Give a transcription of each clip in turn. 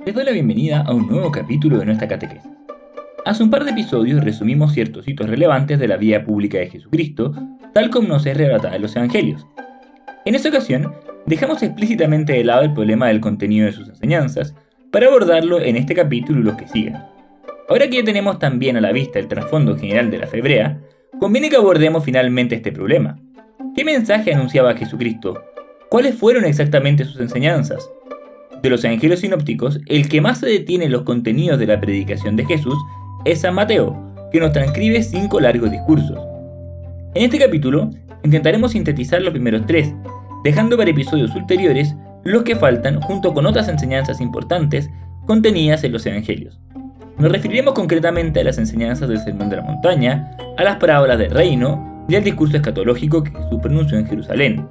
Les doy la bienvenida a un nuevo capítulo de nuestra catequesis. Hace un par de episodios resumimos ciertos hitos relevantes de la vida pública de Jesucristo, tal como nos es relatada en los Evangelios. En esta ocasión, dejamos explícitamente de lado el problema del contenido de sus enseñanzas, para abordarlo en este capítulo y los que siguen. Ahora que ya tenemos también a la vista el trasfondo general de la fe hebrea, conviene que abordemos finalmente este problema. ¿Qué mensaje anunciaba Jesucristo? ¿Cuáles fueron exactamente sus enseñanzas? De los evangelios sinópticos, el que más se detiene en los contenidos de la predicación de Jesús es San Mateo, que nos transcribe 5 largos discursos. En este capítulo, intentaremos sintetizar los primeros 3, dejando para episodios ulteriores los que faltan junto con otras enseñanzas importantes contenidas en los evangelios. Nos referiremos concretamente a las enseñanzas del Sermón de la Montaña, a las parábolas del reino y al discurso escatológico que Jesús pronunció en Jerusalén.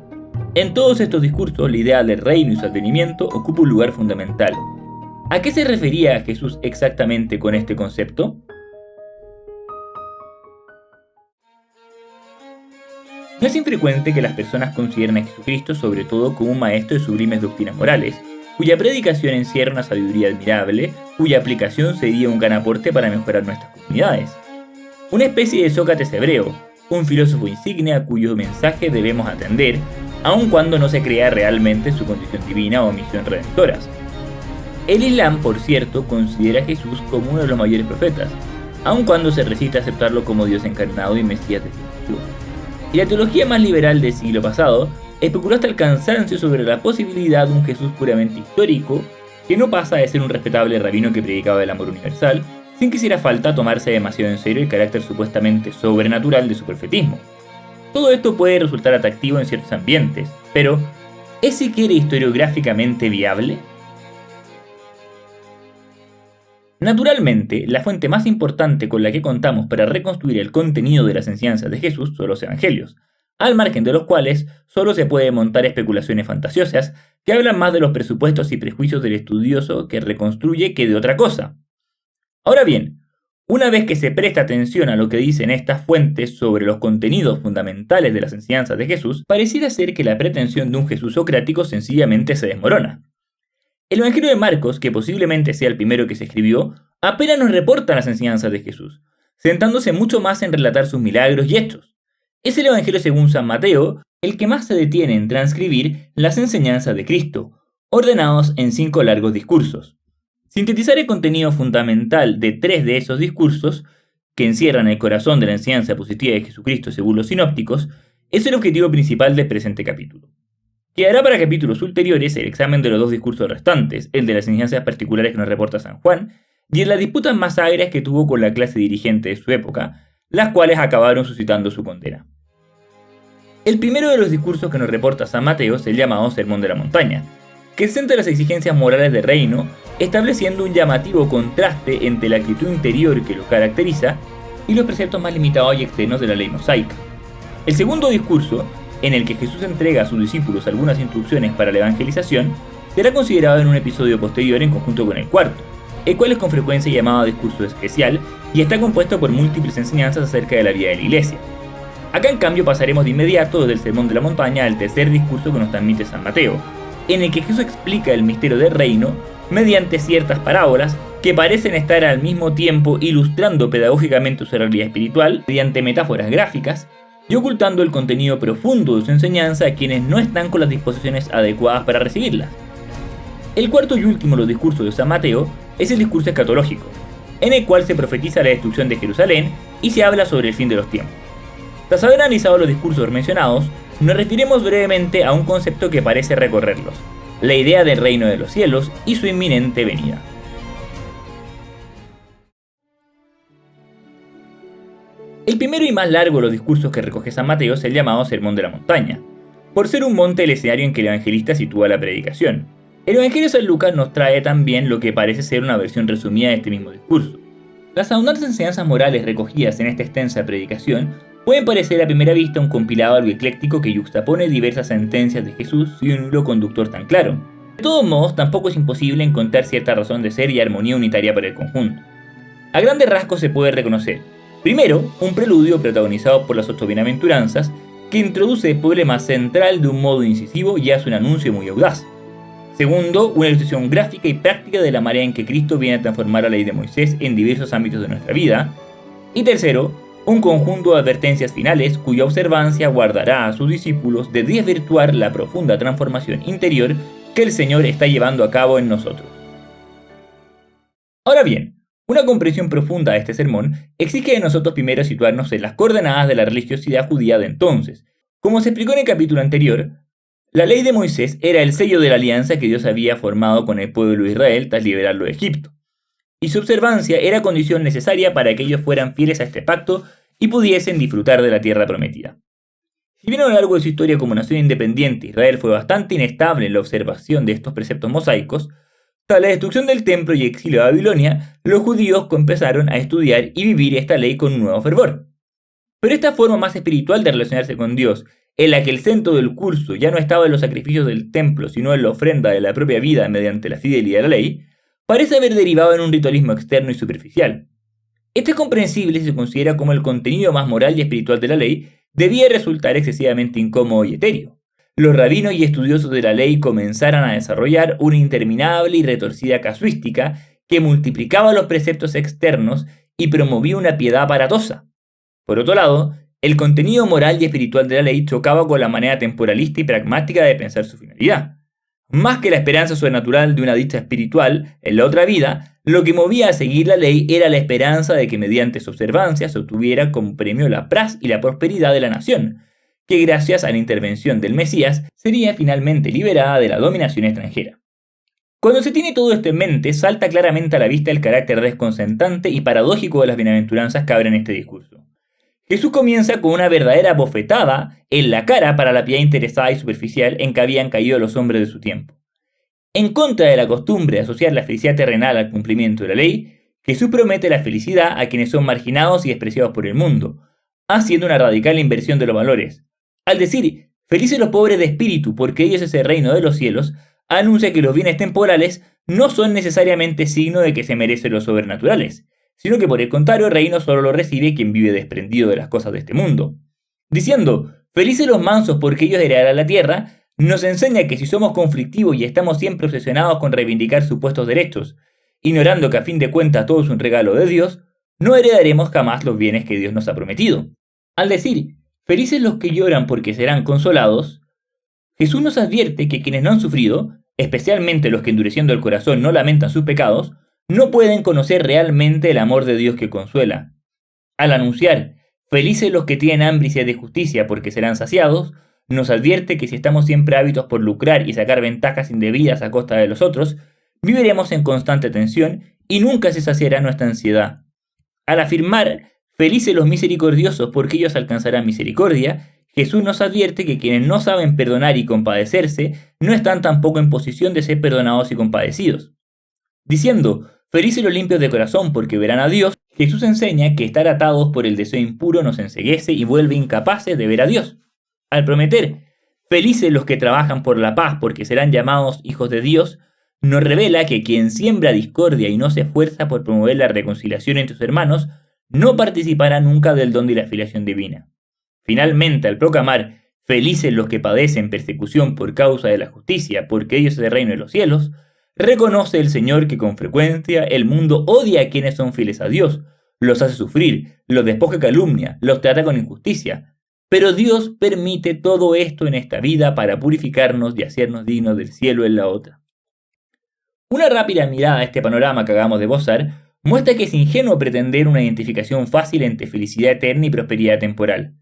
En todos estos discursos, la idea del reino y su advenimiento ocupa un lugar fundamental. ¿A qué se refería Jesús exactamente con este concepto? No es infrecuente que las personas consideren a Jesucristo sobre todo como un maestro de sublimes doctrinas morales, cuya predicación encierra una sabiduría admirable, cuya aplicación sería un gran aporte para mejorar nuestras comunidades. Una especie de Sócrates hebreo, un filósofo insigne a cuyo mensaje debemos atender, aun cuando no se crea realmente en su condición divina o misión redentoras. El Islam, por cierto, considera a Jesús como uno de los mayores profetas, aun cuando se resiste a aceptarlo como Dios encarnado y Mesías definitivo. Y la teología más liberal del siglo pasado especuló hasta el cansancio sobre la posibilidad de un Jesús puramente histórico, que no pasa de ser un respetable rabino que predicaba el amor universal, sin que hiciera falta tomarse demasiado en serio el carácter supuestamente sobrenatural de su profetismo. Todo esto puede resultar atractivo en ciertos ambientes, pero ¿es siquiera historiográficamente viable? Naturalmente, la fuente más importante con la que contamos para reconstruir el contenido de las enseñanzas de Jesús son los Evangelios, al margen de los cuales solo se pueden montar especulaciones fantasiosas que hablan más de los presupuestos y prejuicios del estudioso que reconstruye que de otra cosa. Ahora bien, una vez que se presta atención a lo que dicen estas fuentes sobre los contenidos fundamentales de las enseñanzas de Jesús, pareciera ser que la pretensión de un Jesús socrático sencillamente se desmorona. El Evangelio de Marcos, que posiblemente sea el primero que se escribió, apenas nos reporta las enseñanzas de Jesús, centrándose mucho más en relatar sus milagros y hechos. Es el Evangelio según San Mateo el que más se detiene en transcribir las enseñanzas de Cristo, ordenados en 5 largos discursos. Sintetizar el contenido fundamental de 3 de esos discursos, que encierran el corazón de la enseñanza positiva de Jesucristo según los sinópticos, es el objetivo principal del presente capítulo. Quedará para capítulos ulteriores el examen de los 2 discursos restantes, el de las enseñanzas particulares que nos reporta San Juan, y en las disputas más agrias que tuvo con la clase dirigente de su época, las cuales acabaron suscitando su condena. El primero de los discursos que nos reporta San Mateo es el llamado Sermón de la Montaña, que centra las exigencias morales del reino, estableciendo un llamativo contraste entre la actitud interior que lo caracteriza y los preceptos más limitados y externos de la ley mosaica. El segundo discurso, en el que Jesús entrega a sus discípulos algunas instrucciones para la evangelización, será considerado en un episodio posterior en conjunto con el cuarto, el cual es con frecuencia llamado discurso especial y está compuesto por múltiples enseñanzas acerca de la vida de la iglesia. Acá en cambio pasaremos de inmediato desde el Sermón de la Montaña al tercer discurso que nos transmite San Mateo, en el que Jesús explica el misterio del reino mediante ciertas parábolas que parecen estar al mismo tiempo ilustrando pedagógicamente su realidad espiritual mediante metáforas gráficas y ocultando el contenido profundo de su enseñanza a quienes no están con las disposiciones adecuadas para recibirla. El cuarto y último de los discursos de San Mateo es el discurso escatológico, en el cual se profetiza la destrucción de Jerusalén y se habla sobre el fin de los tiempos. Tras haber analizado los discursos mencionados, nos referiremos brevemente a un concepto que parece recorrerlos: la idea del reino de los cielos y su inminente venida. El primero y más largo de los discursos que recoge San Mateo es el llamado Sermón de la Montaña, por ser un monte el escenario en que el evangelista sitúa la predicación. El Evangelio de San Lucas nos trae también lo que parece ser una versión resumida de este mismo discurso. Las abundantes enseñanzas morales recogidas en esta extensa predicación pueden parecer a primera vista un compilado algo ecléctico que yuxtapone diversas sentencias de Jesús y un hilo conductor tan claro. De todos modos, tampoco es imposible encontrar cierta razón de ser y armonía unitaria para el conjunto. A grandes rasgos se puede reconocer, primero, un preludio protagonizado por las 8 bienaventuranzas, que introduce el problema central de un modo incisivo y hace un anuncio muy audaz. Segundo, una ilustración gráfica y práctica de la manera en que Cristo viene a transformar la ley de Moisés en diversos ámbitos de nuestra vida. Y tercero, un conjunto de advertencias finales cuya observancia guardará a sus discípulos de desvirtuar la profunda transformación interior que el Señor está llevando a cabo en nosotros. Ahora bien, una comprensión profunda de este sermón exige de nosotros primero situarnos en las coordenadas de la religiosidad judía de entonces. Como se explicó en el capítulo anterior, la ley de Moisés era el sello de la alianza que Dios había formado con el pueblo de Israel tras liberarlo de Egipto, y su observancia era condición necesaria para que ellos fueran fieles a este pacto y pudiesen disfrutar de la tierra prometida. Si bien a lo largo de su historia como nación independiente Israel fue bastante inestable en la observación de estos preceptos mosaicos, tras la destrucción del templo y exilio a Babilonia, los judíos empezaron a estudiar y vivir esta ley con un nuevo fervor. Pero esta forma más espiritual de relacionarse con Dios, en la que el centro del curso ya no estaba en los sacrificios del templo, sino en la ofrenda de la propia vida mediante la fidelidad a la ley, parece haber derivado en un ritualismo externo y superficial. Esto es comprensible si se considera como el contenido más moral y espiritual de la ley debía resultar excesivamente incómodo y etéreo. Los rabinos y estudiosos de la ley comenzaron a desarrollar una interminable y retorcida casuística que multiplicaba los preceptos externos y promovía una piedad aparatosa. Por otro lado, el contenido moral y espiritual de la ley chocaba con la manera temporalista y pragmática de pensar su finalidad. Más que la esperanza sobrenatural de una dicha espiritual en la otra vida, lo que movía a seguir la ley era la esperanza de que mediante su observancia se obtuviera como premio la paz y la prosperidad de la nación, que gracias a la intervención del Mesías sería finalmente liberada de la dominación extranjera. Cuando se tiene todo esto en mente, salta claramente a la vista el carácter desconcertante y paradójico de las bienaventuranzas que abren este discurso. Jesús comienza con una verdadera bofetada en la cara para la piedad interesada y superficial en que habían caído los hombres de su tiempo. En contra de la costumbre de asociar la felicidad terrenal al cumplimiento de la ley, Jesús promete la felicidad a quienes son marginados y despreciados por el mundo, haciendo una radical inversión de los valores. Al decir, felices los pobres de espíritu porque ellos es el reino de los cielos, anuncia que los bienes temporales no son necesariamente signo de que se merecen los sobrenaturales, sino que por el contrario el reino solo lo recibe quien vive desprendido de las cosas de este mundo. Diciendo, felices los mansos porque ellos heredarán la tierra, nos enseña que si somos conflictivos y estamos siempre obsesionados con reivindicar supuestos derechos, ignorando que a fin de cuentas todo es un regalo de Dios, no heredaremos jamás los bienes que Dios nos ha prometido. Al decir, felices los que lloran porque serán consolados, Jesús nos advierte que quienes no han sufrido, especialmente los que endureciendo el corazón no lamentan sus pecados, no pueden conocer realmente el amor de Dios que consuela. Al anunciar, felices los que tienen hambre y sed de justicia porque serán saciados, nos advierte que si estamos siempre ávidos por lucrar y sacar ventajas indebidas a costa de los otros, viviremos en constante tensión y nunca se saciará nuestra ansiedad. Al afirmar, felices los misericordiosos porque ellos alcanzarán misericordia, Jesús nos advierte que quienes no saben perdonar y compadecerse no están tampoco en posición de ser perdonados y compadecidos. Diciendo, felices los limpios de corazón porque verán a Dios, Jesús enseña que estar atados por el deseo impuro nos enceguece y vuelve incapaces de ver a Dios. Al prometer, felices los que trabajan por la paz porque serán llamados hijos de Dios, nos revela que quien siembra discordia y no se esfuerza por promover la reconciliación entre sus hermanos, no participará nunca del don de la filiación divina. Finalmente, al proclamar, felices los que padecen persecución por causa de la justicia, porque ellos es el reino de los cielos, reconoce el Señor que con frecuencia el mundo odia a quienes son fieles a Dios, los hace sufrir, los despoja y calumnia, los trata con injusticia. Pero Dios permite todo esto en esta vida para purificarnos y hacernos dignos del cielo en la otra. Una rápida mirada a este panorama que acabamos de esbozar muestra que es ingenuo pretender una identificación fácil entre felicidad eterna y prosperidad temporal.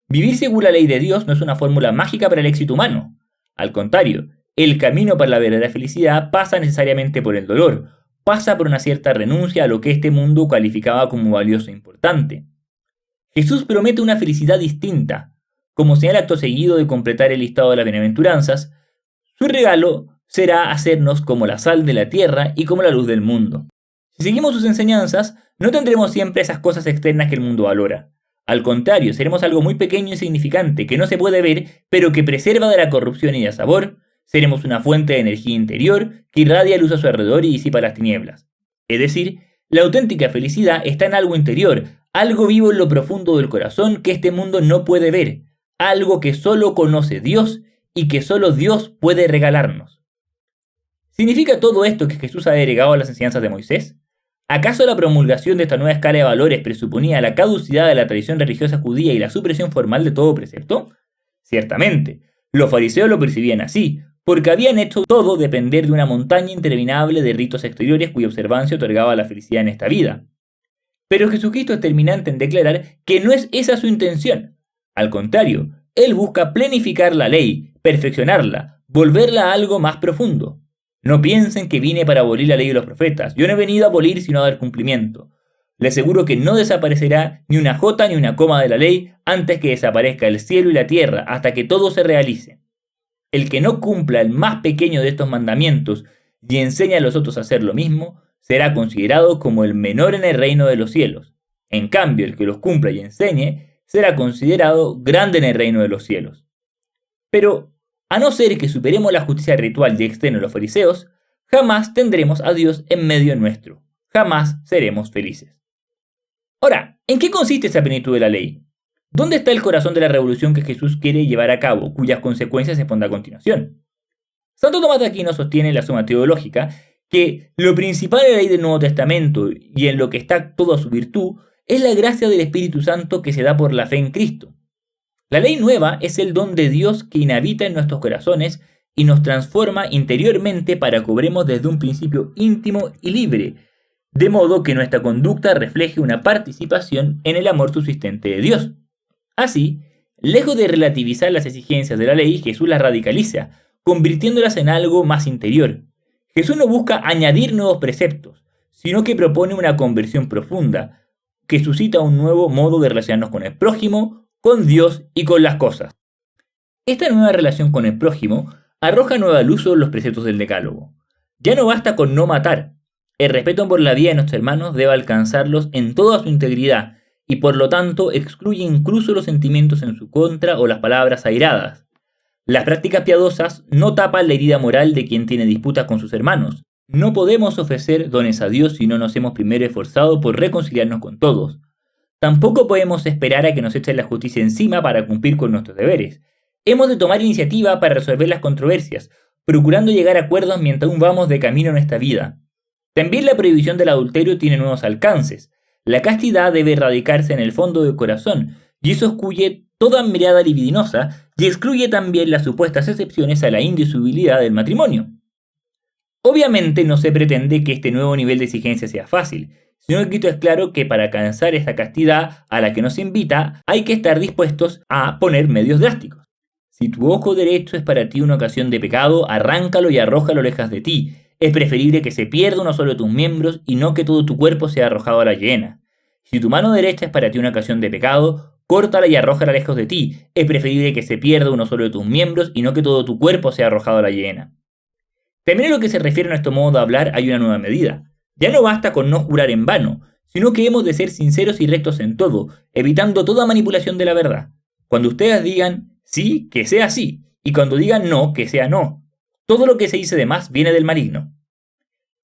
Vivir según la ley de Dios no es una fórmula mágica para el éxito humano. Al contrario, el camino para la verdadera felicidad pasa necesariamente por el dolor, pasa por una cierta renuncia a lo que este mundo calificaba como valioso e importante. Jesús promete una felicidad distinta. Como señal acto seguido de completar el listado de las bienaventuranzas, su regalo será hacernos como la sal de la tierra y como la luz del mundo. Si seguimos sus enseñanzas, no tendremos siempre esas cosas externas que el mundo valora. Al contrario, seremos algo muy pequeño y insignificante, que no se puede ver, pero que preserva de la corrupción y del sabor. Seremos una fuente de energía interior que irradia luz a su alrededor y disipa las tinieblas. Es decir, la auténtica felicidad está en algo interior, algo vivo en lo profundo del corazón que este mundo no puede ver, algo que solo conoce Dios y que solo Dios puede regalarnos. ¿Significa todo esto que Jesús ha agregado a las enseñanzas de Moisés? ¿Acaso la promulgación de esta nueva escala de valores presuponía la caducidad de la tradición religiosa judía y la supresión formal de todo precepto? Ciertamente, los fariseos lo percibían así, porque habían hecho todo depender de una montaña interminable de ritos exteriores cuya observancia otorgaba la felicidad en esta vida. Pero Jesucristo es terminante en declarar que no es esa su intención. Al contrario, Él busca planificar la ley, perfeccionarla, volverla a algo más profundo. No piensen que vine para abolir la ley de los profetas. Yo no he venido a abolir sino a dar cumplimiento. Les aseguro que no desaparecerá ni una jota ni una coma de la ley antes que desaparezca el cielo y la tierra, hasta que todo se realice. El que no cumpla el más pequeño de estos mandamientos y enseña a los otros a hacer lo mismo, será considerado como el menor en el reino de los cielos. En cambio, el que los cumpla y enseñe, será considerado grande en el reino de los cielos. Pero, a no ser que superemos la justicia ritual y externa de los fariseos, jamás tendremos a Dios en medio nuestro. Jamás seremos felices. Ahora, ¿en qué consiste esa plenitud de la ley? ¿Dónde está el corazón de la revolución que Jesús quiere llevar a cabo, cuyas consecuencias se expondrá a continuación? Santo Tomás de Aquino sostiene en la Suma Teológica que lo principal de la ley del Nuevo Testamento y en lo que está toda su virtud es la gracia del Espíritu Santo que se da por la fe en Cristo. La ley nueva es el don de Dios que inhabita en nuestros corazones y nos transforma interiormente para que obremos desde un principio íntimo y libre, de modo que nuestra conducta refleje una participación en el amor subsistente de Dios. Así, lejos de relativizar las exigencias de la ley, Jesús las radicaliza, convirtiéndolas en algo más interior. Jesús no busca añadir nuevos preceptos, sino que propone una conversión profunda, que suscita un nuevo modo de relacionarnos con el prójimo, con Dios y con las cosas. Esta nueva relación con el prójimo arroja nueva luz sobre los preceptos del Decálogo. Ya no basta con no matar. El respeto por la vida de nuestros hermanos debe alcanzarlos en toda su integridad y por lo tanto excluye incluso los sentimientos en su contra o las palabras airadas. Las prácticas piadosas no tapan la herida moral de quien tiene disputas con sus hermanos. No podemos ofrecer dones a Dios si no nos hemos primero esforzado por reconciliarnos con todos. Tampoco podemos esperar a que nos echen la justicia encima para cumplir con nuestros deberes. Hemos de tomar iniciativa para resolver las controversias, procurando llegar a acuerdos mientras aún vamos de camino en esta vida. También la prohibición del adulterio tiene nuevos alcances. La castidad debe erradicarse en el fondo del corazón, y eso excluye toda mirada libidinosa y excluye también las supuestas excepciones a la indisolubilidad del matrimonio. Obviamente no se pretende que este nuevo nivel de exigencia sea fácil, sino que Cristo es claro que para alcanzar esta castidad a la que nos invita hay que estar dispuestos a poner medios drásticos. Si tu ojo derecho es para ti una ocasión de pecado, arráncalo y arrójalo lejos de ti. Es preferible que se pierda uno solo de tus miembros y no que todo tu cuerpo sea arrojado a la hiena. Si tu mano derecha es para ti una ocasión de pecado, córtala y arrójala lejos de ti. Es preferible que se pierda uno solo de tus miembros y no que todo tu cuerpo sea arrojado a la hiena. También en lo que se refiere a nuestro modo de hablar hay una nueva medida. Ya no basta con no jurar en vano, sino que hemos de ser sinceros y rectos en todo, evitando toda manipulación de la verdad. Cuando ustedes digan sí, que sea sí, y cuando digan no, que sea no. Todo lo que se dice de más viene del maligno.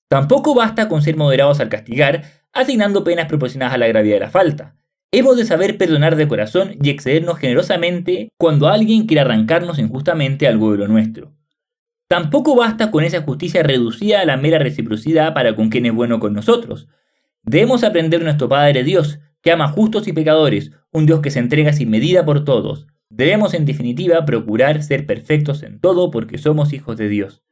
Tampoco basta con ser moderados al castigar, asignando penas proporcionadas a la gravedad de la falta. Hemos de saber perdonar de corazón y excedernos generosamente cuando alguien quiere arrancarnos injustamente algo de lo nuestro. Tampoco basta con esa justicia reducida a la mera reciprocidad para con quien es bueno con nosotros. Debemos aprender de nuestro Padre Dios, que ama justos y pecadores, un Dios que se entrega sin medida por todos. Debemos en definitiva procurar ser perfectos en todo porque somos hijos de Dios.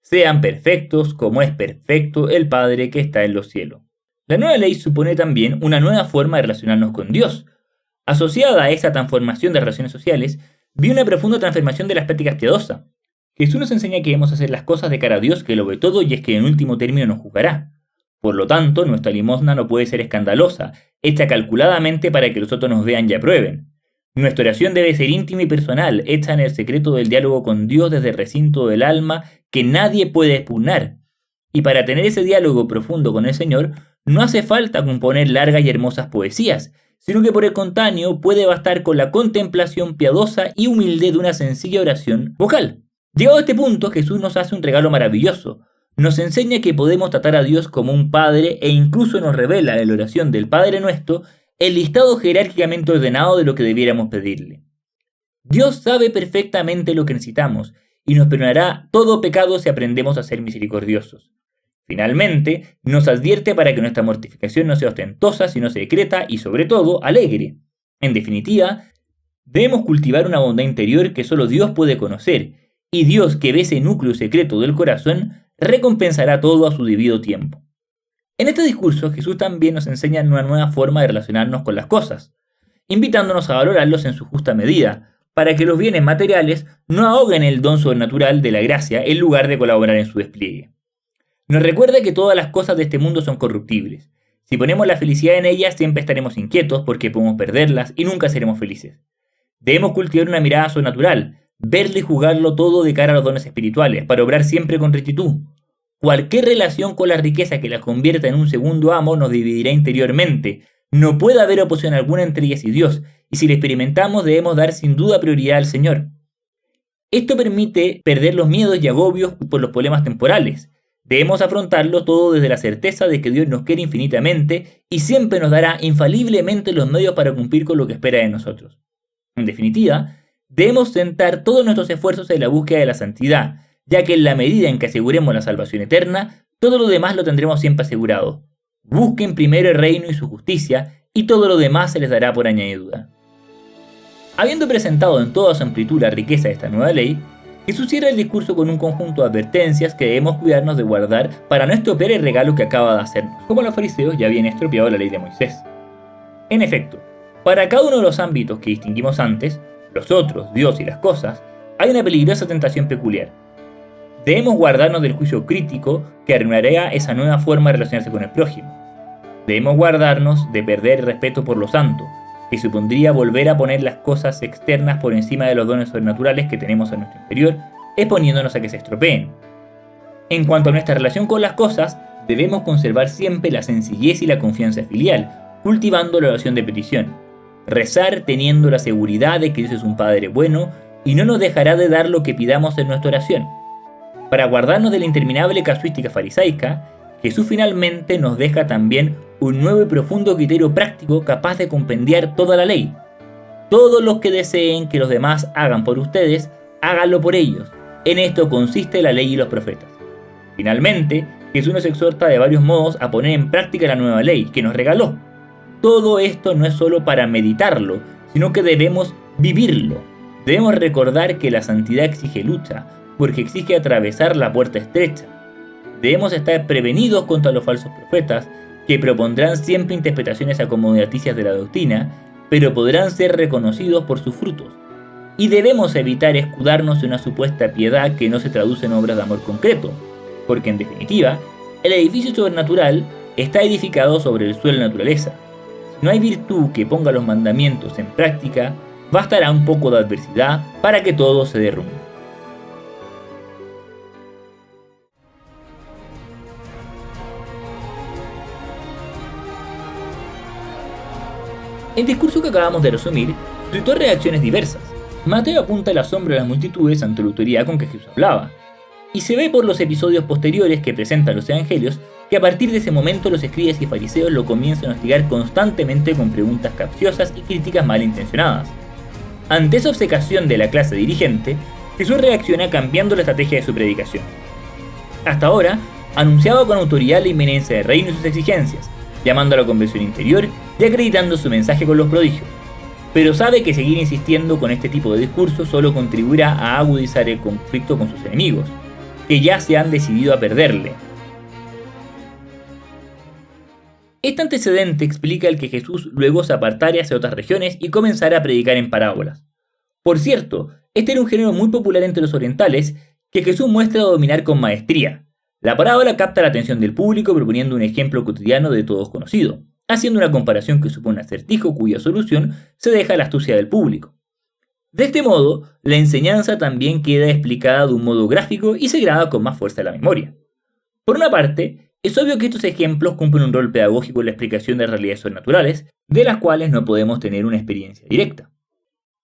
Sean perfectos como es perfecto el Padre que está en los cielos. La nueva ley supone también una nueva forma de relacionarnos con Dios. Asociada a esta transformación de relaciones sociales, vi una profunda transformación de las prácticas piadosas. Jesús nos enseña que debemos hacer las cosas de cara a Dios que lo ve todo y es que en último término nos juzgará. Por lo tanto, nuestra limosna no puede ser escandalosa, hecha calculadamente para que los otros nos vean y aprueben. Nuestra oración debe ser íntima y personal, hecha en el secreto del diálogo con Dios desde el recinto del alma que nadie puede expugnar. Y para tener ese diálogo profundo con el Señor, no hace falta componer largas y hermosas poesías, sino que por el contrario puede bastar con la contemplación piadosa y humilde de una sencilla oración vocal. Llegado a este punto, Jesús nos hace un regalo maravilloso. Nos enseña que podemos tratar a Dios como un Padre e incluso nos revela en la oración del Padre Nuestro el listado jerárquicamente ordenado de lo que debiéramos pedirle. Dios sabe perfectamente lo que necesitamos y nos perdonará todo pecado si aprendemos a ser misericordiosos. Finalmente, nos advierte para que nuestra mortificación no sea ostentosa, sino secreta y, sobre todo, alegre. En definitiva, debemos cultivar una bondad interior que solo Dios puede conocer, y Dios, que ve ese núcleo secreto del corazón, recompensará todo a su debido tiempo. En este discurso, Jesús también nos enseña una nueva forma de relacionarnos con las cosas, invitándonos a valorarlos en su justa medida, para que los bienes materiales no ahoguen el don sobrenatural de la gracia en lugar de colaborar en su despliegue. Nos recuerda que todas las cosas de este mundo son corruptibles. Si ponemos la felicidad en ellas, siempre estaremos inquietos porque podemos perderlas y nunca seremos felices. Debemos cultivar una mirada sobrenatural, verlo y juzgarlo todo de cara a los dones espirituales, para obrar siempre con rectitud. Cualquier relación con la riqueza que la convierta en un segundo amo nos dividirá interiormente. No puede haber oposición alguna entre ellas y Dios, y si la experimentamos debemos dar sin duda prioridad al Señor. Esto permite perder los miedos y agobios por los problemas temporales. Debemos afrontarlo todo desde la certeza de que Dios nos quiere infinitamente y siempre nos dará infaliblemente los medios para cumplir con lo que espera de nosotros. En definitiva, debemos centrar todos nuestros esfuerzos en la búsqueda de la santidad, ya que en la medida en que aseguremos la salvación eterna, todo lo demás lo tendremos siempre asegurado. Busquen primero el reino y su justicia, y todo lo demás se les dará por añadidura. Habiendo presentado en toda su amplitud la riqueza de esta nueva ley, Jesús cierra el discurso con un conjunto de advertencias que debemos cuidarnos de guardar para no estropear el regalo que acaba de hacernos, como los fariseos ya habían estropeado la ley de Moisés. En efecto, para cada uno de los ámbitos que distinguimos antes, los otros, Dios y las cosas, hay una peligrosa tentación peculiar. Debemos guardarnos del juicio crítico que arruinará esa nueva forma de relacionarse con el prójimo. Debemos guardarnos de perder el respeto por lo santo, que supondría volver a poner las cosas externas por encima de los dones sobrenaturales que tenemos en nuestro interior, exponiéndonos a que se estropeen. En cuanto a nuestra relación con las cosas, debemos conservar siempre la sencillez y la confianza filial, cultivando la oración de petición. Rezar teniendo la seguridad de que Dios es un Padre bueno y no nos dejará de dar lo que pidamos en nuestra oración. Para guardarnos de la interminable casuística farisaica, Jesús finalmente nos deja también un nuevo y profundo criterio práctico capaz de compendiar toda la ley. Todos los que deseen que los demás hagan por ustedes, háganlo por ellos. En esto consiste la ley y los profetas. Finalmente, Jesús nos exhorta de varios modos a poner en práctica la nueva ley que nos regaló. Todo esto no es solo para meditarlo, sino que debemos vivirlo. Debemos recordar que la santidad exige lucha, porque exige atravesar la puerta estrecha. Debemos estar prevenidos contra los falsos profetas, que propondrán siempre interpretaciones acomodaticias de la doctrina, pero podrán ser reconocidos por sus frutos. Y debemos evitar escudarnos en una supuesta piedad que no se traduce en obras de amor concreto, porque en definitiva, el edificio sobrenatural está edificado sobre el suelo de la naturaleza. Si no hay virtud que ponga los mandamientos en práctica, bastará un poco de adversidad para que todo se derrumbe. El discurso que acabamos de resumir suscitó reacciones diversas. Mateo apunta el asombro de las multitudes ante la autoridad con que Jesús hablaba, y se ve por los episodios posteriores que presentan los evangelios que a partir de ese momento los escribas y fariseos lo comienzan a hostigar constantemente con preguntas capciosas y críticas malintencionadas. Ante esa obcecación de la clase dirigente, Jesús reacciona cambiando la estrategia de su predicación. Hasta ahora, anunciaba con autoridad la inminencia del reino y sus exigencias, llamando a la conversión interior y acreditando su mensaje con los prodigios. Pero sabe que seguir insistiendo con este tipo de discurso solo contribuirá a agudizar el conflicto con sus enemigos, que ya se han decidido a perderle. Este antecedente explica el que Jesús luego se apartara hacia otras regiones y comenzara a predicar en parábolas. Por cierto, este era un género muy popular entre los orientales que Jesús muestra dominar con maestría. La parábola capta la atención del público proponiendo un ejemplo cotidiano de todos conocido, haciendo una comparación que supone un acertijo cuya solución se deja a la astucia del público. De este modo, la enseñanza también queda explicada de un modo gráfico y se graba con más fuerza en la memoria. Por una parte, es obvio que estos ejemplos cumplen un rol pedagógico en la explicación de realidades sobrenaturales, de las cuales no podemos tener una experiencia directa.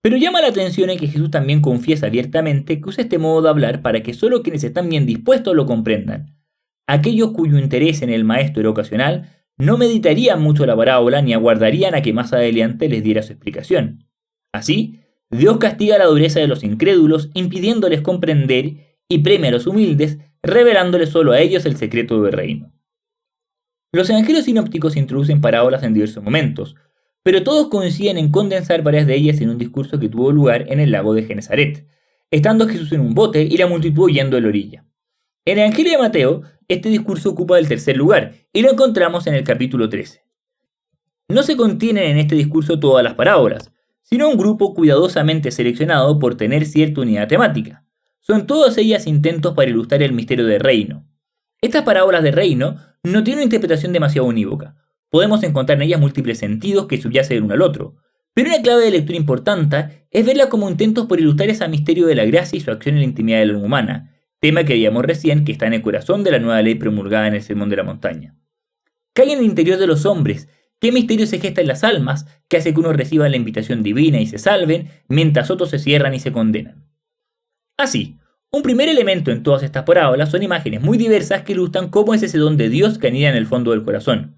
Pero llama la atención en que Jesús también confiesa abiertamente que usa este modo de hablar para que solo quienes están bien dispuestos lo comprendan. Aquellos cuyo interés en el maestro era ocasional no meditarían mucho la parábola ni aguardarían a que más adelante les diera su explicación. Así, Dios castiga la dureza de los incrédulos, impidiéndoles comprender, y premia a los humildes, revelándoles solo a ellos el secreto del reino. Los evangelios sinópticos introducen parábolas en diversos momentos, pero todos coinciden en condensar varias de ellas en un discurso que tuvo lugar en el lago de Genesaret, estando Jesús en un bote y la multitud huyendo de la orilla. En el Evangelio de Mateo, este discurso ocupa el tercer lugar, y lo encontramos en el capítulo 13. No se contienen en este discurso todas las parábolas, sino un grupo cuidadosamente seleccionado por tener cierta unidad temática. Son todas ellas intentos para ilustrar el misterio del reino. Estas parábolas de reino no tienen una interpretación demasiado unívoca. Podemos encontrar en ellas múltiples sentidos que subyacen el uno al otro, pero una clave de lectura importante es verla como intentos por ilustrar ese misterio de la gracia y su acción en la intimidad del alma humana, tema que veíamos recién que está en el corazón de la nueva ley promulgada en el Sermón de la Montaña. ¿Qué hay en el interior de los hombres? ¿Qué misterio se gesta en las almas que hace que unos reciban la invitación divina y se salven, mientras otros se cierran y se condenan? Así, un primer elemento en todas estas parábolas son imágenes muy diversas que ilustran cómo es ese don de Dios que anida en el fondo del corazón.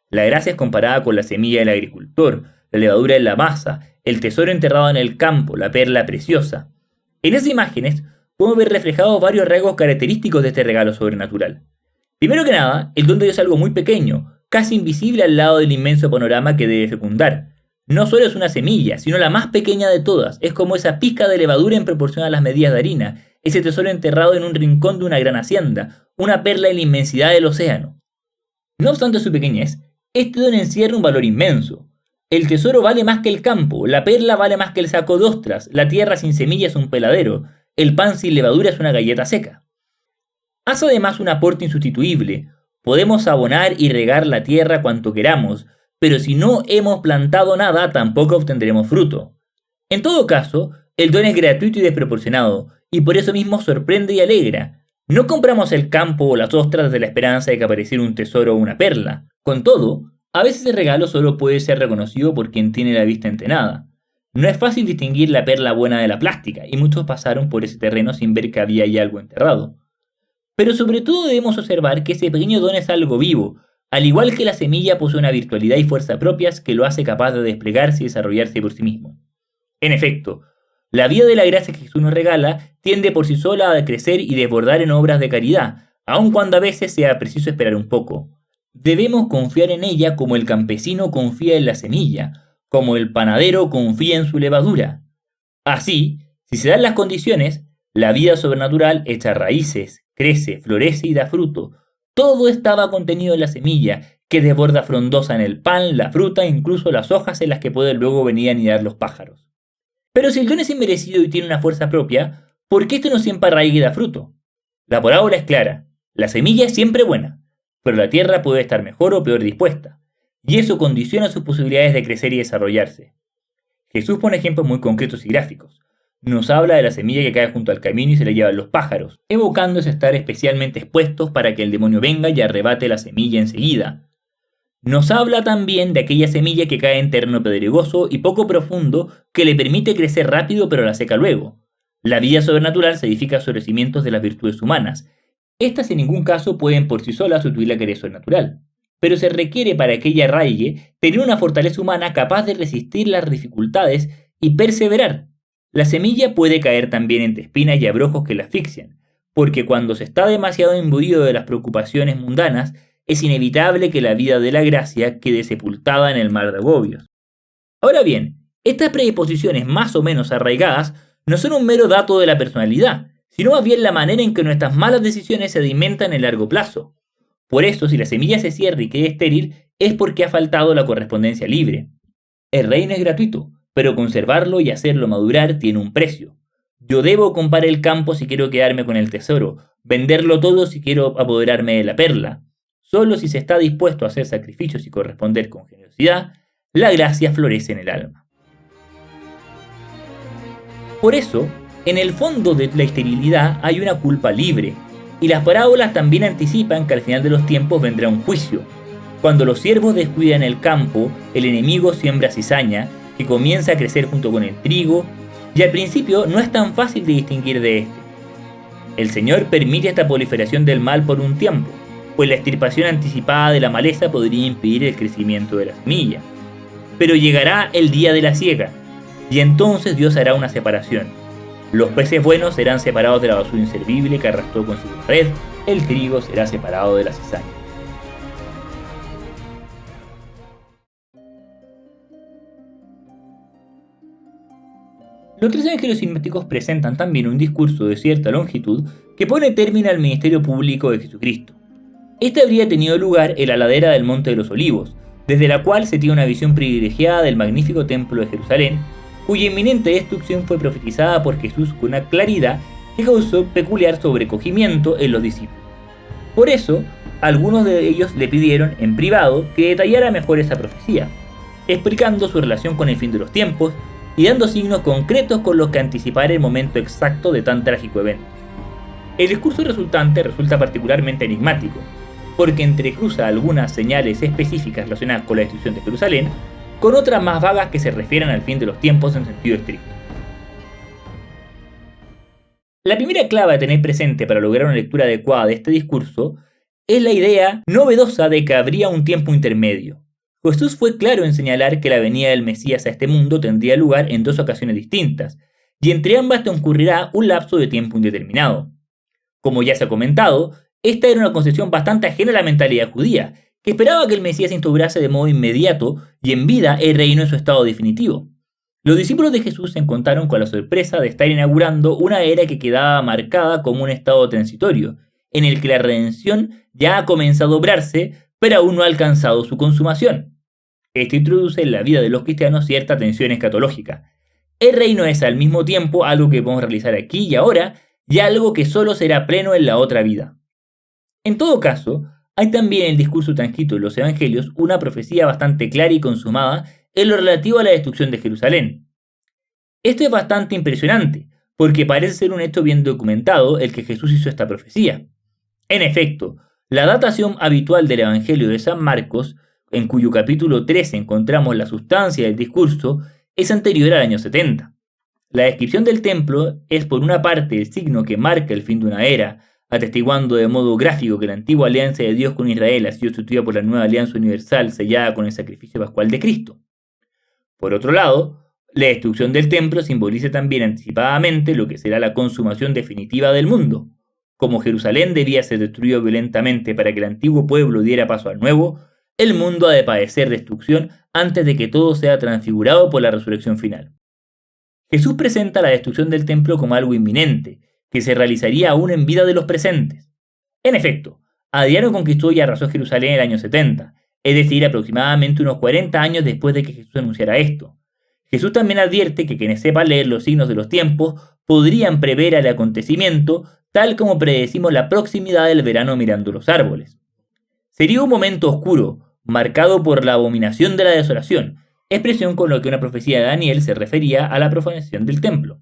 La gracia es comparada con la semilla del agricultor, la levadura en la masa, el tesoro enterrado en el campo, la perla preciosa. En esas imágenes podemos ver reflejados varios rasgos característicos de este regalo sobrenatural. Primero que nada, el don de Dios es algo muy pequeño, casi invisible al lado del inmenso panorama que debe fecundar. No solo es una semilla, sino la más pequeña de todas. Es como esa pizca de levadura en proporción a las medidas de harina, ese tesoro enterrado en un rincón de una gran hacienda, una perla en la inmensidad del océano. No obstante su pequeñez, este don encierra un valor inmenso. El tesoro vale más que el campo, la perla vale más que el saco de ostras, la tierra sin semilla es un peladero, el pan sin levadura es una galleta seca. Hace además un aporte insustituible. Podemos abonar y regar la tierra cuanto queramos, pero si no hemos plantado nada, tampoco obtendremos fruto. En todo caso, el don es gratuito y desproporcionado, y por eso mismo sorprende y alegra. No compramos el campo o las ostras de la esperanza de que apareciera un tesoro o una perla. Con todo, a veces el regalo solo puede ser reconocido por quien tiene la vista entrenada. No es fácil distinguir la perla buena de la plástica, y muchos pasaron por ese terreno sin ver que había ahí algo enterrado. Pero sobre todo debemos observar que ese pequeño don es algo vivo, al igual que la semilla posee una virtualidad y fuerza propias que lo hace capaz de desplegarse y desarrollarse por sí mismo. En efecto, la vida de la gracia que Jesús nos regala tiende por sí sola a crecer y desbordar en obras de caridad, aun cuando a veces sea preciso esperar un poco. Debemos confiar en ella como el campesino confía en la semilla, como el panadero confía en su levadura. Así, si se dan las condiciones, la vida sobrenatural echa raíces, crece, florece y da fruto. Todo estaba contenido en la semilla, que desborda frondosa en el pan, la fruta e incluso las hojas en las que pueden luego venir a anidar los pájaros. Pero si el don es inmerecido y tiene una fuerza propia, ¿por qué esto no siempre arraiga y da fruto? La parábola es clara, la semilla es siempre buena, pero la tierra puede estar mejor o peor dispuesta, y eso condiciona sus posibilidades de crecer y desarrollarse. Jesús pone ejemplos muy concretos y gráficos. Nos habla de la semilla que cae junto al camino y se la llevan los pájaros, evocándose estar especialmente expuestos para que el demonio venga y arrebate la semilla enseguida. Nos habla también de aquella semilla que cae en terreno pedregoso y poco profundo que le permite crecer rápido pero la seca luego. La vida sobrenatural se edifica sobre cimientos de las virtudes humanas. Estas en ningún caso pueden por sí solas sustituir la caridad sobrenatural, pero se requiere para que ella arraigue tener una fortaleza humana capaz de resistir las dificultades y perseverar. La semilla puede caer también entre espinas y abrojos que la asfixian, porque cuando se está demasiado imbuido de las preocupaciones mundanas, es inevitable que la vida de la gracia quede sepultada en el mar de agobios. Ahora bien, estas predisposiciones más o menos arraigadas no son un mero dato de la personalidad, sino más bien la manera en que nuestras malas decisiones se alimentan en el largo plazo. Por eso, si la semilla se cierra y queda estéril, es porque ha faltado la correspondencia libre. El reino es gratuito, pero conservarlo y hacerlo madurar tiene un precio. Yo debo comprar el campo si quiero quedarme con el tesoro, venderlo todo si quiero apoderarme de la perla. Solo si se está dispuesto a hacer sacrificios y corresponder con generosidad, la gracia florece en el alma. Por eso, en el fondo de la esterilidad hay una culpa libre, y las parábolas también anticipan que al final de los tiempos vendrá un juicio. Cuando los siervos descuidan el campo, el enemigo siembra cizaña, que comienza a crecer junto con el trigo, y al principio no es tan fácil de distinguir de este. El Señor permite esta proliferación del mal por un tiempo, pues la extirpación anticipada de la maleza podría impedir el crecimiento de la semilla. Pero llegará el día de la siega, y entonces Dios hará una separación. Los peces buenos serán separados de la basura inservible que arrastró consigo la red, el trigo será separado de la cizaña. Los tres evangelios sinópticos presentan también un discurso de cierta longitud que pone término al ministerio público de Jesucristo. Este habría tenido lugar en la ladera del Monte de los Olivos, desde la cual se tiene una visión privilegiada del magnífico templo de Jerusalén, cuya inminente destrucción fue profetizada por Jesús con una claridad que causó peculiar sobrecogimiento en los discípulos. Por eso, algunos de ellos le pidieron en privado que detallara mejor esa profecía, explicando su relación con el fin de los tiempos y dando signos concretos con los que anticipar el momento exacto de tan trágico evento. El discurso resultante resulta particularmente enigmático, porque entrecruza algunas señales específicas relacionadas con la destrucción de Jerusalén, con otras más vagas que se refieren al fin de los tiempos en sentido estricto. La primera clave a tener presente para lograr una lectura adecuada de este discurso es la idea novedosa de que habría un tiempo intermedio. Jesús fue claro en señalar que la venida del Mesías a este mundo tendría lugar en dos ocasiones distintas, y entre ambas transcurrirá un lapso de tiempo indeterminado. Como ya se ha comentado, esta era una concepción bastante ajena a la mentalidad judía, que esperaba que el Mesías instaurase de modo inmediato y en vida el reino en su estado definitivo. Los discípulos de Jesús se encontraron con la sorpresa de estar inaugurando una era que quedaba marcada como un estado transitorio, en el que la redención ya ha comenzado a obrarse, pero aún no ha alcanzado su consumación. Esto introduce en la vida de los cristianos cierta tensión escatológica. El reino es al mismo tiempo algo que podemos realizar aquí y ahora, y algo que solo será pleno en la otra vida. En todo caso, hay también en el discurso transcrito de los evangelios una profecía bastante clara y consumada en lo relativo a la destrucción de Jerusalén. Esto es bastante impresionante, porque parece ser un hecho bien documentado el que Jesús hizo esta profecía. En efecto, la datación habitual del Evangelio de San Marcos, en cuyo capítulo 13 encontramos la sustancia del discurso, es anterior al año 70. La descripción del templo es por una parte el signo que marca el fin de una era, atestiguando de modo gráfico que la antigua alianza de Dios con Israel ha sido sustituida por la nueva alianza universal sellada con el sacrificio pascual de Cristo. Por otro lado, la destrucción del templo simboliza también anticipadamente lo que será la consumación definitiva del mundo. Como Jerusalén debía ser destruido violentamente para que el antiguo pueblo diera paso al nuevo, el mundo ha de padecer destrucción antes de que todo sea transfigurado por la resurrección final. Jesús presenta la destrucción del templo como algo inminente, que se realizaría aún en vida de los presentes. En efecto, Adriano conquistó y arrasó Jerusalén en el año 70, es decir, aproximadamente unos 40 años después de que Jesús anunciara esto. Jesús también advierte que quienes sepan leer los signos de los tiempos podrían prever el acontecimiento tal como predecimos la proximidad del verano mirando los árboles. Sería un momento oscuro, marcado por la abominación de la desolación, expresión con la que una profecía de Daniel se refería a la profanación del templo.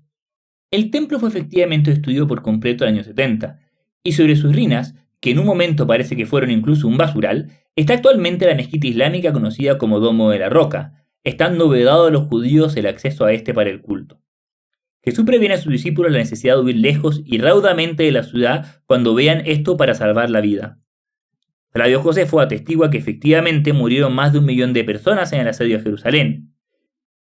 El templo fue efectivamente destruido por completo en el año 70, y sobre sus ruinas, que en un momento parece que fueron incluso un basural, está actualmente la mezquita islámica conocida como Domo de la Roca, estando vedado a los judíos el acceso a este para el culto. Jesús previene a sus discípulos la necesidad de huir lejos y raudamente de la ciudad cuando vean esto para salvar la vida. Flavio Josefo atestigua que efectivamente murieron más de 1 millón de personas en el asedio a Jerusalén.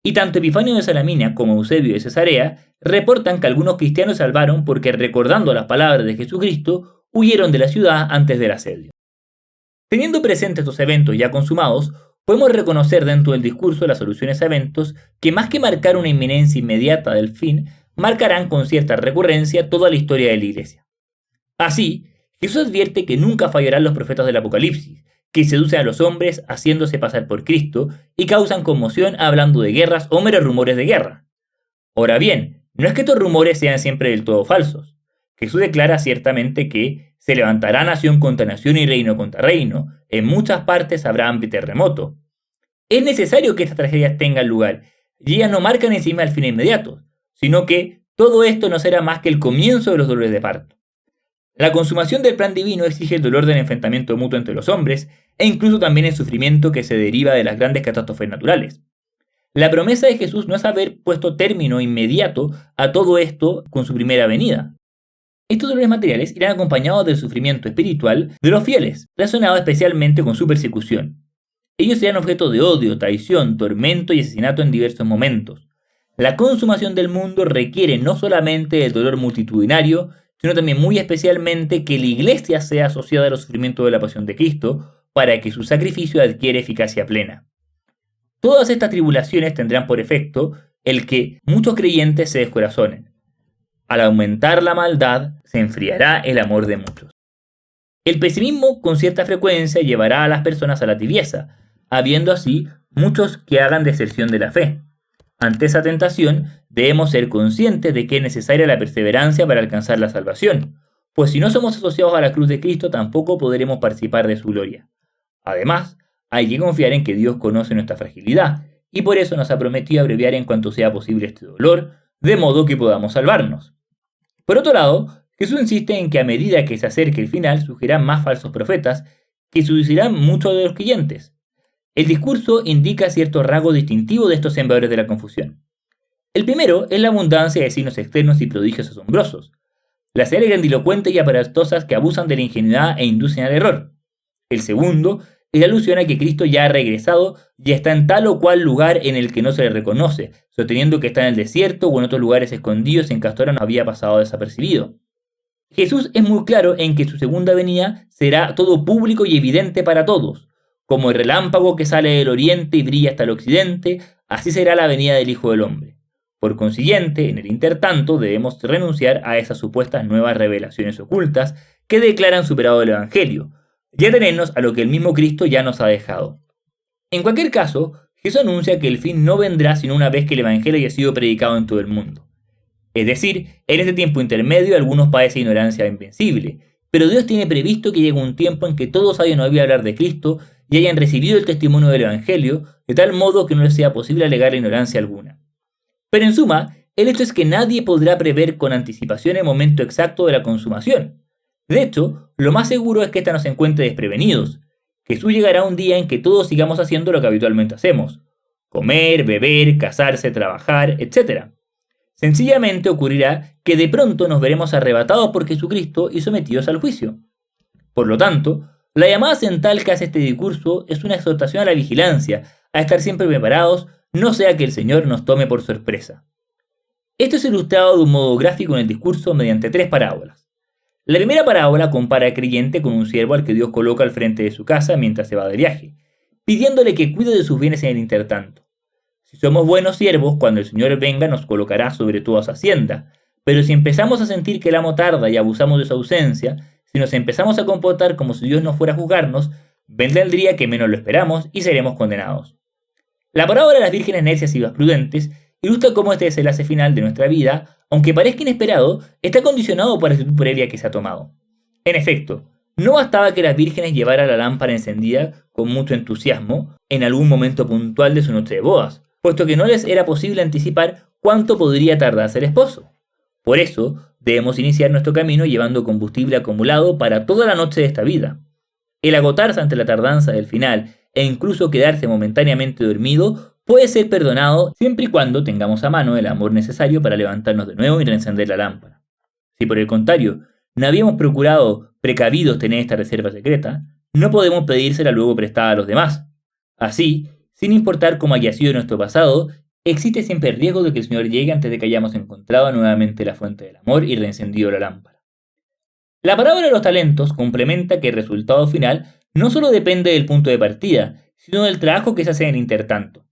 Y tanto Epifanio de Salamina como Eusebio de Cesarea reportan que algunos cristianos salvaron porque, recordando las palabras de Jesucristo, huyeron de la ciudad antes del asedio. Teniendo presentes estos eventos ya consumados, podemos reconocer dentro del discurso las soluciones a eventos que, más que marcar una inminencia inmediata del fin, marcarán con cierta recurrencia toda la historia de la Iglesia. Así, Jesús advierte que nunca fallarán los profetas del Apocalipsis, que seducen a los hombres haciéndose pasar por Cristo y causan conmoción hablando de guerras o meros rumores de guerra. Ahora bien, no es que estos rumores sean siempre del todo falsos. Jesús declara ciertamente que se levantará nación contra nación y reino contra reino, en muchas partes habrá hambre y terremoto. Es necesario que estas tragedias tengan lugar, y ellas no marcan encima el fin inmediato, sino que todo esto no será más que el comienzo de los dolores de parto. La consumación del plan divino exige el dolor del enfrentamiento mutuo entre los hombres, e incluso también el sufrimiento que se deriva de las grandes catástrofes naturales. La promesa de Jesús no es haber puesto término inmediato a todo esto con su primera venida. Estos dolores materiales irán acompañados del sufrimiento espiritual de los fieles, relacionado especialmente con su persecución. Ellos serán objeto de odio, traición, tormento y asesinato en diversos momentos. La consumación del mundo requiere no solamente el dolor multitudinario, sino también muy especialmente que la Iglesia sea asociada a los sufrimientos de la pasión de Cristo, para que su sacrificio adquiera eficacia plena. Todas estas tribulaciones tendrán por efecto el que muchos creyentes se descorazonen. Al aumentar la maldad, se enfriará el amor de muchos. El pesimismo con cierta frecuencia llevará a las personas a la tibieza, habiendo así muchos que hagan deserción de la fe. Ante esa tentación, debemos ser conscientes de que es necesaria la perseverancia para alcanzar la salvación, pues si no somos asociados a la cruz de Cristo tampoco podremos participar de su gloria. Además, hay que confiar en que Dios conoce nuestra fragilidad, y por eso nos ha prometido abreviar en cuanto sea posible este dolor, de modo que podamos salvarnos. Por otro lado, Jesús insiste en que a medida que se acerque el final surgirán más falsos profetas que seducirán muchos de los creyentes. El discurso indica ciertos rasgos distintivos de estos sembradores de la confusión. El primero es la abundancia de signos externos y prodigios asombrosos, las señales grandilocuentes y aparatosas que abusan de la ingenuidad e inducen al error. El segundo es la alusión a que Cristo ya ha regresado y está en tal o cual lugar en el que no se le reconoce, sosteniendo que está en el desierto o en otros lugares escondidos en que hasta ahora no había pasado desapercibido. Jesús es muy claro en que su segunda venida será todo público y evidente para todos. Como el relámpago que sale del oriente y brilla hasta el occidente, así será la venida del Hijo del Hombre. Por consiguiente, en el intertanto debemos renunciar a esas supuestas nuevas revelaciones ocultas que declaran superado el Evangelio, y atenernos a lo que el mismo Cristo ya nos ha dejado. En cualquier caso, Jesús anuncia que el fin no vendrá sino una vez que el Evangelio haya sido predicado en todo el mundo. Es decir, en este tiempo intermedio algunos padecen ignorancia invencible, pero Dios tiene previsto que llegue un tiempo en que todos hayan oído hablar de Cristo y hayan recibido el testimonio del Evangelio, de tal modo que no les sea posible alegar ignorancia alguna. Pero en suma, el hecho es que nadie podrá prever con anticipación el momento exacto de la consumación. De hecho, lo más seguro es que ésta nos encuentre desprevenidos. Jesús llegará un día en que todos sigamos haciendo lo que habitualmente hacemos: comer, beber, casarse, trabajar, etc. Sencillamente ocurrirá que de pronto nos veremos arrebatados por Jesucristo y sometidos al juicio. Por lo tanto, la llamada central que hace este discurso es una exhortación a la vigilancia, a estar siempre preparados, no sea que el Señor nos tome por sorpresa. Esto es ilustrado de un modo gráfico en el discurso mediante 3 parábolas. La primera parábola compara al creyente con un siervo al que Dios coloca al frente de su casa mientras se va de viaje, pidiéndole que cuide de sus bienes en el intertanto. Si somos buenos siervos, cuando el Señor venga nos colocará sobre toda su hacienda, pero si empezamos a sentir que el amo tarda y abusamos de su ausencia, si nos empezamos a comportar como si Dios no fuera a juzgarnos, vendrá el día que menos lo esperamos y seremos condenados. La parábola de las vírgenes necias y las prudentes ilustra cómo este desenlace final de nuestra vida, aunque parezca inesperado, está condicionado por la actitud previa que se ha tomado. En efecto, no bastaba que las vírgenes llevaran la lámpara encendida con mucho entusiasmo en algún momento puntual de su noche de bodas, puesto que no les era posible anticipar cuánto podría tardarse el esposo. Por eso, debemos iniciar nuestro camino llevando combustible acumulado para toda la noche de esta vida. El agotarse ante la tardanza del final e incluso quedarse momentáneamente dormido puede ser perdonado siempre y cuando tengamos a mano el amor necesario para levantarnos de nuevo y reencender la lámpara. Si por el contrario no habíamos procurado precavidos tener esta reserva secreta, no podemos pedírsela luego prestada a los demás. Así, sin importar cómo haya sido nuestro pasado, existe siempre el riesgo de que el Señor llegue antes de que hayamos encontrado nuevamente la fuente del amor y reencendido la lámpara. La parábola de los talentos complementa que el resultado final no solo depende del punto de partida, sino del trabajo que se hace en el intertanto.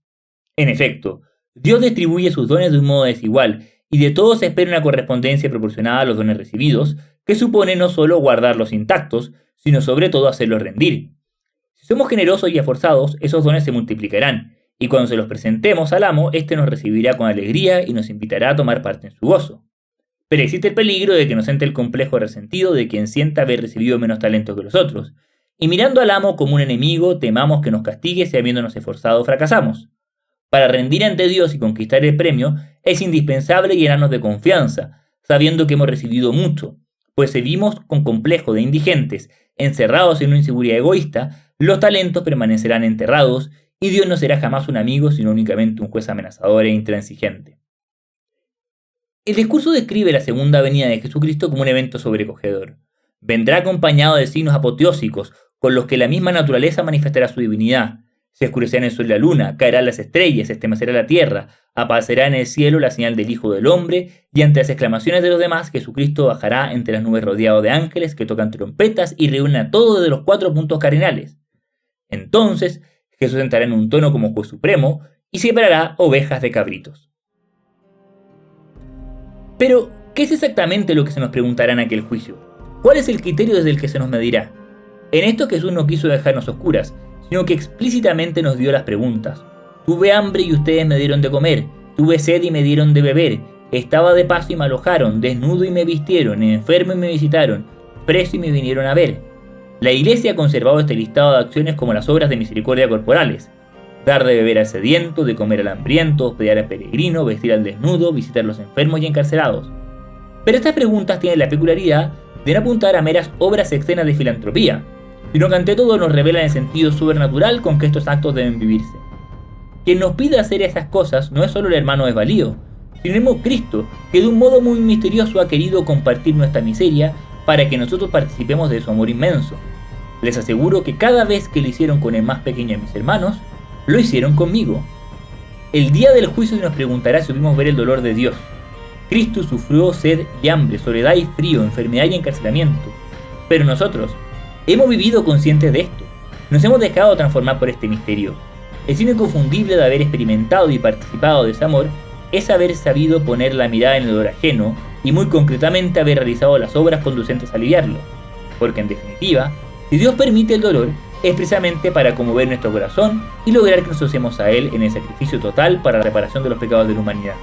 En efecto, Dios distribuye sus dones de un modo desigual, y de todos se espera una correspondencia proporcionada a los dones recibidos, que supone no solo guardarlos intactos, sino sobre todo hacerlos rendir. Si somos generosos y esforzados, esos dones se multiplicarán, y cuando se los presentemos al amo, éste nos recibirá con alegría y nos invitará a tomar parte en su gozo. Pero existe el peligro de que nos entre el complejo resentido de quien sienta haber recibido menos talento que los otros, y mirando al amo como un enemigo, temamos que nos castigue si habiéndonos esforzado fracasamos. Para rendir ante Dios y conquistar el premio, es indispensable llenarnos de confianza, sabiendo que hemos recibido mucho, pues si vivimos con complejo de indigentes, encerrados en una inseguridad egoísta, los talentos permanecerán enterrados y Dios no será jamás un amigo, sino únicamente un juez amenazador e intransigente. El discurso describe la segunda venida de Jesucristo como un evento sobrecogedor. Vendrá acompañado de signos apoteósicos, con los que la misma naturaleza manifestará su divinidad. Se oscurecerá el sol y la luna, caerán las estrellas, se estremecerá la tierra, aparecerá en el cielo la señal del Hijo del Hombre, y ante las exclamaciones de los demás, Jesucristo bajará entre las nubes rodeado de ángeles que tocan trompetas y reúnen a todos de los 4 puntos cardinales. Entonces, Jesús entrará en un trono como juez supremo y separará ovejas de cabritos. Pero, ¿qué es exactamente lo que se nos preguntará en aquel juicio? ¿Cuál es el criterio desde el que se nos medirá? En esto Jesús no quiso dejarnos oscuras, sino que explícitamente nos dio las preguntas. Tuve hambre y ustedes me dieron de comer, tuve sed y me dieron de beber, estaba de paso y me alojaron, desnudo y me vistieron, enfermo y me visitaron, preso y me vinieron a ver. La Iglesia ha conservado este listado de acciones como las obras de misericordia corporales: dar de beber al sediento, de comer al hambriento, hospedar al peregrino, vestir al desnudo, visitar a los enfermos y encarcelados. Pero estas preguntas tienen la peculiaridad de no apuntar a meras obras externas de filantropía, sino que ante todo nos revelan el sentido sobrenatural con que estos actos deben vivirse. Quien nos pide hacer esas cosas no es solo el hermano desvalido, sino el mismo Cristo, que de un modo muy misterioso ha querido compartir nuestra miseria para que nosotros participemos de su amor inmenso. Les aseguro que cada vez que lo hicieron con el más pequeño de mis hermanos, lo hicieron conmigo. El día del juicio se nos preguntará si pudimos ver el dolor de Dios. Cristo sufrió sed y hambre, soledad y frío, enfermedad y encarcelamiento. Pero nosotros hemos vivido conscientes de esto. Nos hemos dejado transformar por este misterio. El signo inconfundible de haber experimentado y participado de ese amor es haber sabido poner la mirada en el dolor ajeno y muy concretamente haber realizado las obras conducentes a aliviarlo. Porque en definitiva, si Dios permite el dolor, es precisamente para conmover nuestro corazón y lograr que nos asociemos a Él en el sacrificio total para la reparación de los pecados de la humanidad.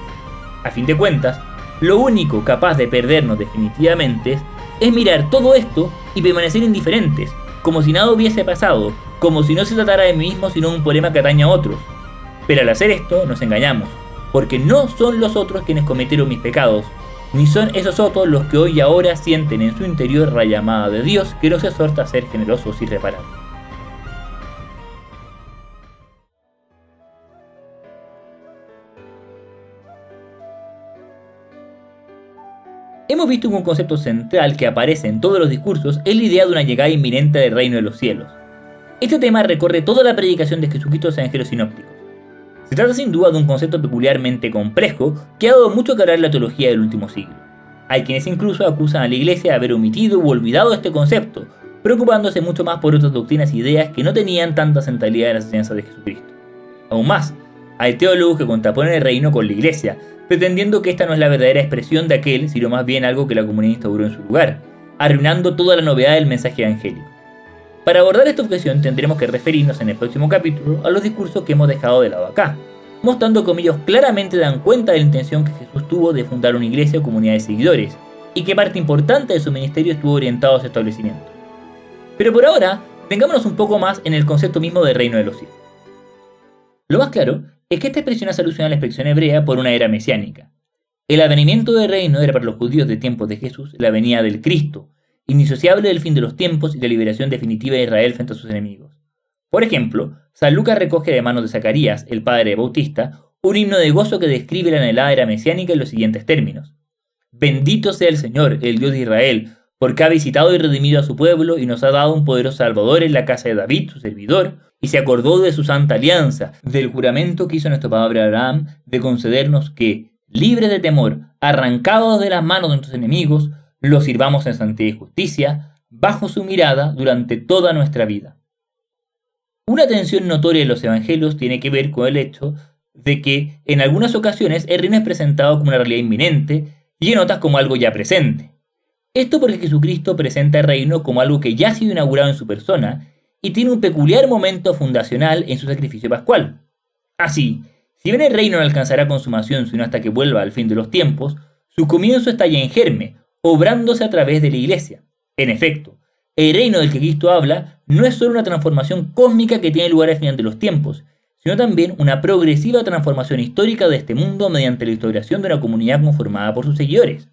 A fin de cuentas, lo único capaz de perdernos definitivamente es mirar todo esto y permanecer indiferentes, como si nada hubiese pasado, como si no se tratara de mí mismo sino de un problema que atañe a otros. Pero al hacer esto nos engañamos, porque no son los otros quienes cometieron mis pecados, ni son esos otros los que hoy y ahora sienten en su interior la llamada de Dios que los exhorta a ser generosos y reparables. Hemos visto que un concepto central que aparece en todos los discursos es la idea de una llegada inminente del reino de los cielos. Este tema recorre toda la predicación de Jesucristo a los evangelios sinópticos. Se trata sin duda de un concepto peculiarmente complejo que ha dado mucho que hablar en la teología del último siglo. Hay quienes incluso acusan a la Iglesia de haber omitido u olvidado este concepto, preocupándose mucho más por otras doctrinas e ideas que no tenían tanta centralidad en las enseñanzas de Jesucristo. Aún más, hay teólogos que contraponen el reino con la Iglesia, pretendiendo que esta no es la verdadera expresión de aquel, sino más bien algo que la comunidad instauró en su lugar, arruinando toda la novedad del mensaje evangélico. Para abordar esta objeción tendremos que referirnos en el próximo capítulo a los discursos que hemos dejado de lado acá, mostrando cómo ellos claramente dan cuenta de la intención que Jesús tuvo de fundar una iglesia o comunidad de seguidores, y que parte importante de su ministerio estuvo orientado a su establecimiento. Pero por ahora, tengámonos un poco más en el concepto mismo del reino de los cielos. Lo más claro es que esta expresión hace alusión a la expresión hebrea por una era mesiánica. El advenimiento del reino era para los judíos de tiempos de Jesús la venida del Cristo, indisociable del fin de los tiempos y la liberación definitiva de Israel frente a sus enemigos. Por ejemplo, San Lucas recoge de manos de Zacarías, el padre de Bautista, un himno de gozo que describe la anhelada era mesiánica en los siguientes términos: Bendito sea el Señor, el Dios de Israel, porque ha visitado y redimido a su pueblo y nos ha dado un poderoso Salvador en la casa de David, su servidor, y se acordó de su santa alianza, del juramento que hizo nuestro padre Abraham de concedernos que, libres de temor, arrancados de las manos de nuestros enemigos, los sirvamos en santidad y justicia, bajo su mirada durante toda nuestra vida. Una tensión notoria en los evangelios tiene que ver con el hecho de que en algunas ocasiones el reino es presentado como una realidad inminente y en otras como algo ya presente. Esto porque Jesucristo presenta el reino como algo que ya ha sido inaugurado en su persona y tiene un peculiar momento fundacional en su sacrificio pascual. Así, si bien el reino no alcanzará consumación sino hasta que vuelva al fin de los tiempos, su comienzo está ya en germe, obrándose a través de la Iglesia. En efecto, el reino del que Cristo habla no es solo una transformación cósmica que tiene lugar al final de los tiempos, sino también una progresiva transformación histórica de este mundo mediante la instauración de una comunidad conformada por sus seguidores.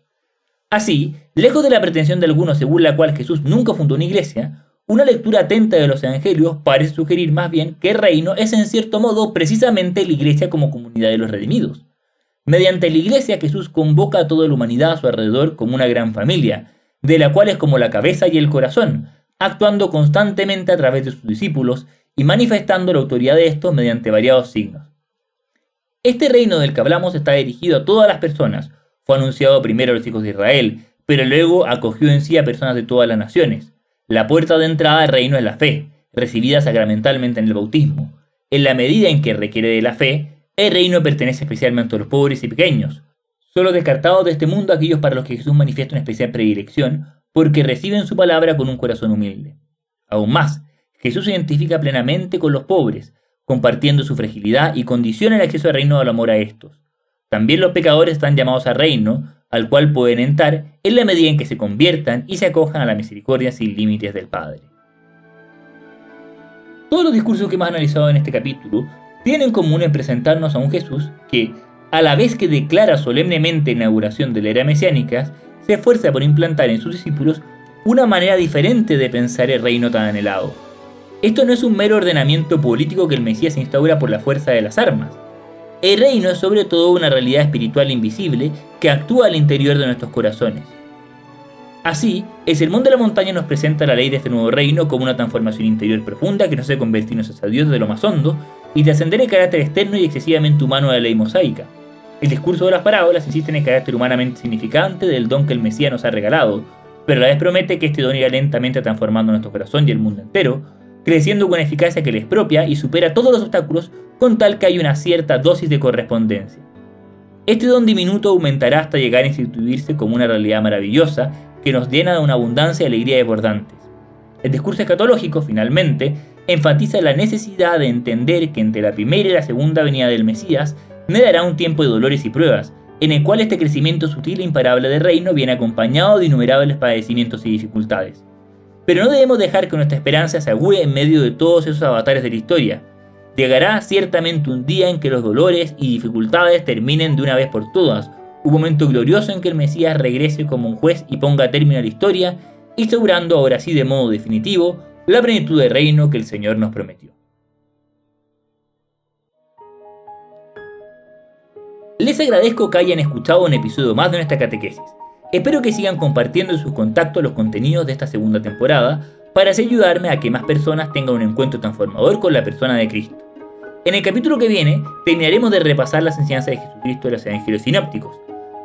Así, lejos de la pretensión de algunos según la cual Jesús nunca fundó una iglesia, una lectura atenta de los evangelios parece sugerir más bien que el reino es en cierto modo precisamente la iglesia como comunidad de los redimidos. Mediante la iglesia Jesús convoca a toda la humanidad a su alrededor como una gran familia, de la cual es como la cabeza y el corazón, actuando constantemente a través de sus discípulos y manifestando la autoridad de estos mediante variados signos. Este reino del que hablamos está dirigido a todas las personas. Fue anunciado primero a los hijos de Israel, pero luego acogió en sí a personas de todas las naciones. La puerta de entrada al reino es la fe, recibida sacramentalmente en el bautismo. En la medida en que requiere de la fe, el reino pertenece especialmente a los pobres y pequeños. Son los descartados de este mundo aquellos para los que Jesús manifiesta una especial predilección, porque reciben su palabra con un corazón humilde. Aún más, Jesús se identifica plenamente con los pobres, compartiendo su fragilidad y condiciona el acceso al reino del amor a estos. También los pecadores están llamados al reino, al cual pueden entrar en la medida en que se conviertan y se acojan a la misericordia sin límites del Padre. Todos los discursos que hemos analizado en este capítulo tienen en común en presentarnos a un Jesús que, a la vez que declara solemnemente la inauguración de la era mesiánica, se esfuerza por implantar en sus discípulos una manera diferente de pensar el reino tan anhelado. Esto no es un mero ordenamiento político que el Mesías instaura por la fuerza de las armas. El reino es sobre todo una realidad espiritual invisible que actúa al interior de nuestros corazones. Así, el Sermón de la Montaña nos presenta la ley de este nuevo reino como una transformación interior profunda que nos hace convertirnos hacia Dios de lo más hondo y trascender el carácter externo y excesivamente humano de la ley mosaica. El discurso de las parábolas insiste en el carácter humanamente significante del don que el Mesías nos ha regalado, pero a la vez promete que este don irá lentamente transformando nuestro corazón y el mundo entero, creciendo con eficacia que les propia y supera todos los obstáculos con tal que haya una cierta dosis de correspondencia. Este don diminuto aumentará hasta llegar a instituirse como una realidad maravillosa que nos llena de una abundancia y alegría desbordantes. El discurso escatológico, finalmente, enfatiza la necesidad de entender que entre la primera y la segunda venida del Mesías dará un tiempo de dolores y pruebas, en el cual este crecimiento sutil e imparable del reino viene acompañado de innumerables padecimientos y dificultades. Pero no debemos dejar que nuestra esperanza se agüe en medio de todos esos avatares de la historia. Llegará ciertamente un día en que los dolores y dificultades terminen de una vez por todas, un momento glorioso en que el Mesías regrese como un juez y ponga término a la historia, instaurando ahora sí de modo definitivo la plenitud del reino que el Señor nos prometió. Les agradezco que hayan escuchado un episodio más de nuestra catequesis. Espero que sigan compartiendo en sus contactos los contenidos de esta segunda temporada para así ayudarme a que más personas tengan un encuentro transformador con la persona de Cristo. En el capítulo que viene terminaremos de repasar las enseñanzas de Jesucristo de los evangelios sinópticos,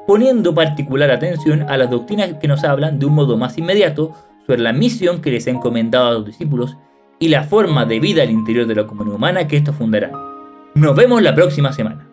poniendo particular atención a las doctrinas que nos hablan de un modo más inmediato sobre la misión que les ha encomendado a los discípulos y la forma de vida al interior de la comunidad humana que estos fundarán. Nos vemos la próxima semana.